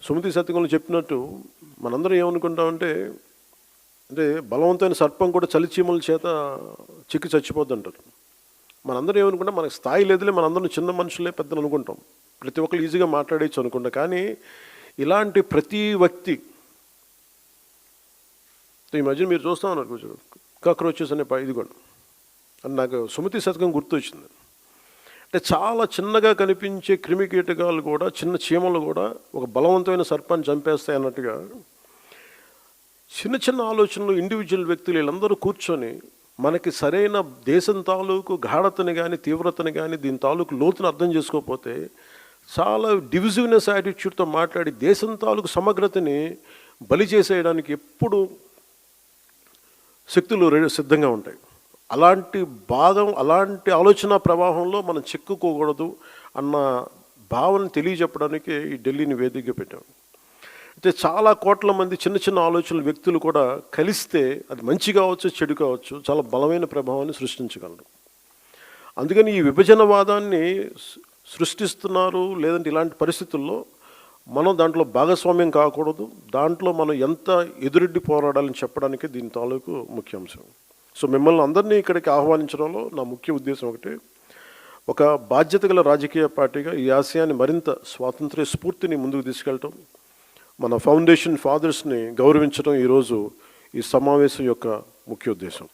సుమతి శతకంలో చెప్పినట్టు మనందరం ఏమనుకుంటామంటే, అంటే బలవంతమైన సర్పం కూడా చలిచీమల చేత చిక్కి చచ్చిపోద్ది అంటారు. మనందరం ఏమనుకుంటాం, మనకు స్థాయి లేదులే, మనందరం చిన్న మనుషులే పెద్దలు అనుకుంటాం. ప్రతి ఒక్కరు ఈజీగా మాట్లాడేయచ్చు అనుకుంటాం. కానీ ఇలాంటి ప్రతి వ్యక్తి ఈ మధ్య మీరు చూస్తా ఉన్నారు కొంచెం కాక్రోచెస్ అనే ఇదిగోండి అని నాకు సుమతి శతకం గుర్తొచ్చింది. అంటే చాలా చిన్నగా కనిపించే క్రిమి కీటకాలు కూడా, చిన్న చీమలు కూడా ఒక బలవంతమైన సర్పాన్ని చంపేస్తాయి అన్నట్టుగా చిన్న చిన్న ఆలోచనలు ఇండివిజువల్ వ్యక్తులు వీళ్ళందరూ కూర్చొని మనకి సరైన దేశం తాలూకు గాఢతని కానీ తీవ్రతని కానీ దీని తాలూకు లోతుని అర్థం చేసుకోకపోతే చాలా డివిజివ్నెస్ యాటిట్యూడ్తో మాట్లాడి దేశం తాలూకు సమగ్రతని బలి చేసేయడానికి ఎప్పుడు శక్తులు సిద్ధంగా ఉంటాయి. అలాంటి ఆలోచన ప్రవాహంలో మనం చిక్కుకోకూడదు అన్న భావన తెలియజెప్పడానికి ఈ ఢిల్లీని వేదికగా పెట్టాం. అయితే చాలా కోట్ల మంది చిన్న చిన్న ఆలోచనల వ్యక్తులు కూడా కలిస్తే అది మంచి కావచ్చు, చెడు కావచ్చు, చాలా బలమైన ప్రభావాన్ని సృష్టించగలరు. అందుకని ఈ విభజనవాదాన్ని సృష్టిస్తున్నారు. లేదంటే ఇలాంటి పరిస్థితుల్లో మనం దాంట్లో భాగస్వామ్యం కాకూడదు. దాంట్లో మనం ఎంత ఎదురెడ్డి పోరాడాలని చెప్పడానికి దీని తాలూకు ముఖ్య అంశం. సో మిమ్మల్ని అందరినీ ఇక్కడికి ఆహ్వానించడంలో నా ముఖ్య ఉద్దేశం ఒకటి, ఒక బాధ్యత గల రాజకీయ పార్టీగా ఈ ఆశయాన్ని మరింత స్వాతంత్ర్య స్ఫూర్తిని ముందుకు తీసుకెళ్ళటం, మన ఫౌండేషన్ ఫాదర్స్ని గౌరవించడం ఈరోజు ఈ సమావేశం యొక్క ముఖ్య ఉద్దేశం.